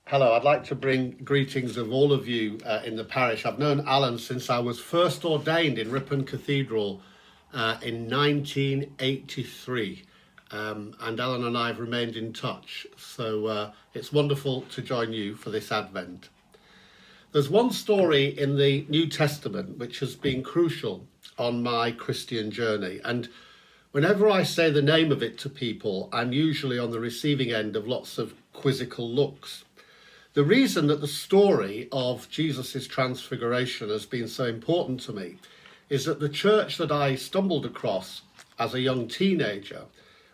Hello, I'd like to bring greetings of all of you in the parish. I've known Alan since I was first ordained in Ripon Cathedral in 1983. And Alan and I have remained in touch. So it's wonderful to join you for this Advent. There's one story in the New Testament which has been crucial on my Christian journey. And whenever I say the name of it to people, I'm usually on the receiving end of lots of quizzical looks. The reason that the story of Jesus' transfiguration has been so important to me is that the church that I stumbled across as a young teenager,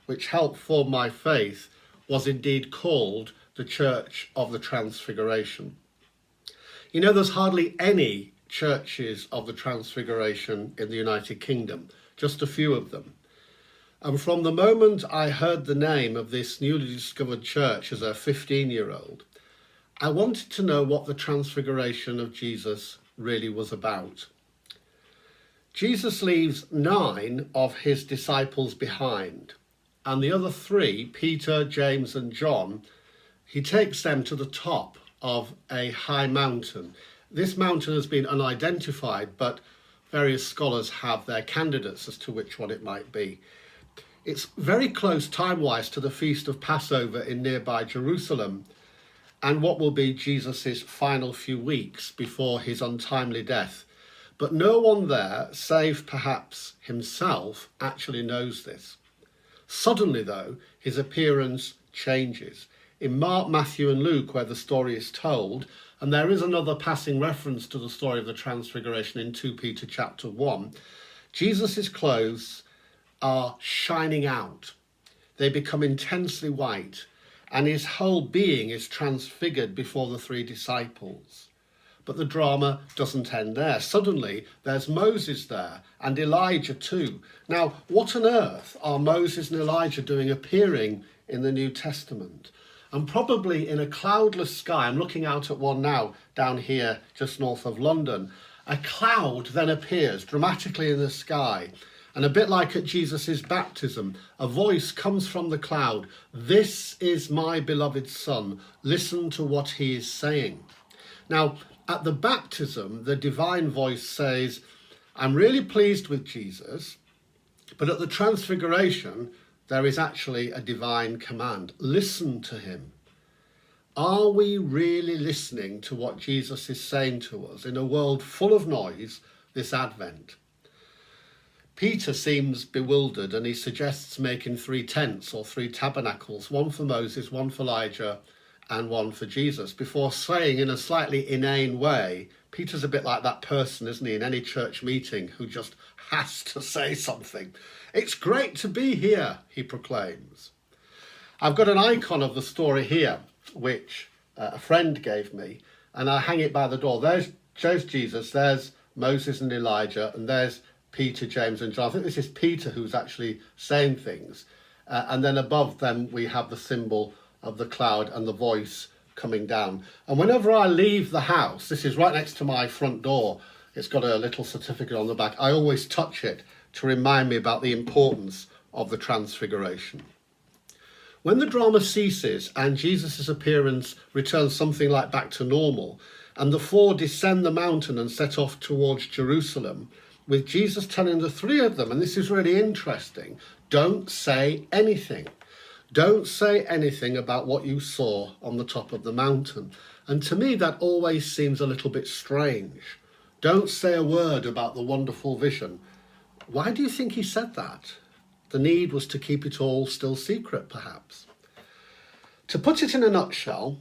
which helped form my faith, was indeed called the Church of the Transfiguration. You know, there's hardly any churches of the Transfiguration in the United Kingdom, just a few of them. And from the moment I heard the name of this newly discovered church as a 15-year-old, I wanted to know what the transfiguration of Jesus really was about. Jesus leaves 9 of his disciples behind, and the other 3, Peter, James and John, he takes them to the top of a high mountain. This mountain has been unidentified, but various scholars have their candidates as to which one it might be. It's very close time-wise to the Feast of Passover in nearby Jerusalem, and what will be Jesus' final few weeks before his untimely death. But no one there, save perhaps himself, actually knows this. Suddenly, though, his appearance changes. In Mark, Matthew and Luke, where the story is told, and there is another passing reference to the story of the Transfiguration in 2 Peter chapter 1, Jesus' clothes are shining out. They become intensely white, and his whole being is transfigured before the 3 disciples. But the drama doesn't end there. Suddenly, there's Moses there, and Elijah too. Now, what on earth are Moses and Elijah doing appearing in the New Testament? And probably in a cloudless sky, I'm looking out at one now, down here, just north of London, a cloud then appears dramatically in the sky. And a bit like at Jesus' baptism, a voice comes from the cloud. "This is my beloved Son. Listen to what he is saying." Now, at the baptism, the divine voice says, "I'm really pleased with Jesus." But at the transfiguration, there is actually a divine command. Listen to him. Are we really listening to what Jesus is saying to us in a world full of noise this Advent? Peter seems bewildered, and he suggests making 3 tents or 3 tabernacles, one for Moses, one for Elijah, and one for Jesus, before saying in a slightly inane way, Peter's a bit like that person, isn't he, in any church meeting who just has to say something. "It's great to be here," he proclaims. I've got an icon of the story here, which a friend gave me, and I hang it by the door. There's Jesus, there's Moses and Elijah, and there's Peter, James and John. I think this is Peter who's actually saying things. And then above them we have the symbol of the cloud and the voice coming down. And whenever I leave the house, this is right next to my front door, it's got a little certificate on the back, I always touch it to remind me about the importance of the Transfiguration. When the drama ceases and Jesus' appearance returns something like back to normal, and the 4 descend the mountain and set off towards Jerusalem, with Jesus telling the 3 of them, and this is really interesting, don't say anything. Don't say anything about what you saw on the top of the mountain. And to me, that always seems a little bit strange. Don't say a word about the wonderful vision. Why do you think he said that? The need was to keep it all still secret, perhaps. To put it in a nutshell,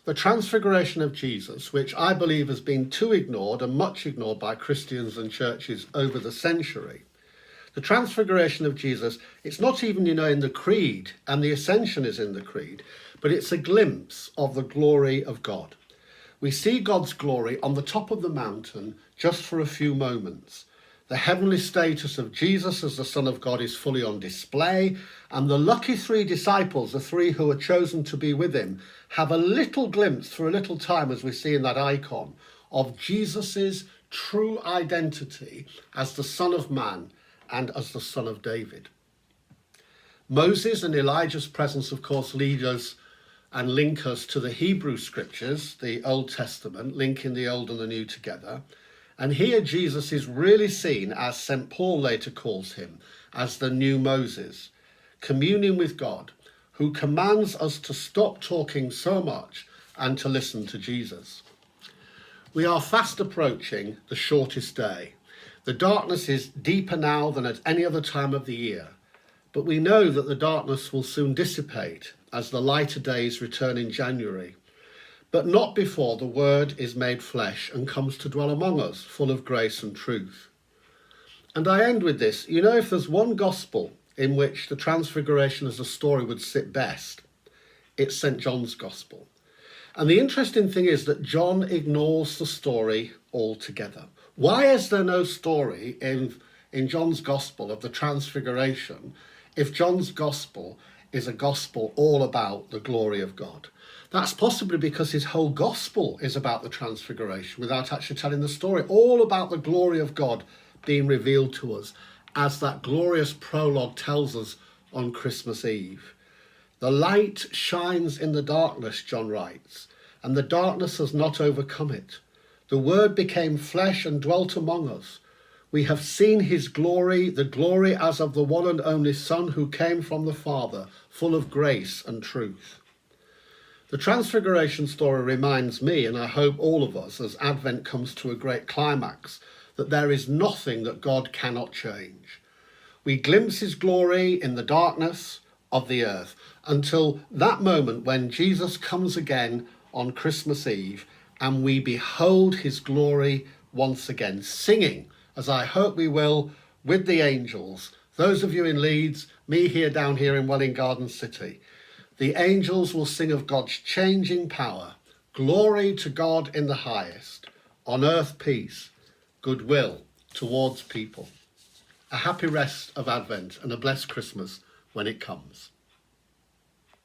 the transfiguration of Jesus, which I believe has been too ignored and much ignored by Christians and churches over the century. The transfiguration of Jesus, it's not even, in the creed, and the ascension is in the creed, but it's a glimpse of the glory of God. We see God's glory on the top of the mountain just for a few moments. The heavenly status of Jesus as the Son of God is fully on display, and the lucky 3 disciples, the 3 who are chosen to be with him, have a little glimpse for a little time, as we see in that icon, of Jesus' true identity as the Son of Man and as the Son of David. Moses and Elijah's presence, of course, lead us and link us to the Hebrew scriptures, the Old Testament, linking the Old and the New together. And here Jesus is really seen, as St. Paul later calls him, as the new Moses, communing with God, who commands us to stop talking so much and to listen to Jesus. We are fast approaching the shortest day. The darkness is deeper now than at any other time of the year, but we know that the darkness will soon dissipate as the lighter days return in January, but not before the Word is made flesh and comes to dwell among us, full of grace and truth. And I end with this. You know, if there's one gospel in which the Transfiguration as a story would sit best, it's St. John's Gospel. And the interesting thing is that John ignores the story altogether. Why is there no story in John's Gospel of the Transfiguration if John's Gospel is a gospel all about the glory of God? That's possibly because his whole gospel is about the Transfiguration without actually telling the story, all about the glory of God being revealed to us, as that glorious prologue tells us on Christmas Eve. The light shines in the darkness, John writes, and the darkness has not overcome it. The Word became flesh and dwelt among us. We have seen his glory, the glory as of the one and only Son who came from the Father, full of grace and truth. The Transfiguration story reminds me, and I hope all of us, as Advent comes to a great climax, that there is nothing that God cannot change. We glimpse his glory in the darkness of the earth until that moment when Jesus comes again on Christmas Eve and we behold his glory once again, singing, as I hope we will, with the angels. Those of you in Leeds, me here down here in Welwyn Garden City. The angels will sing of God's changing power. Glory to God in the highest. On earth peace, goodwill towards people. A happy rest of Advent and a blessed Christmas when it comes.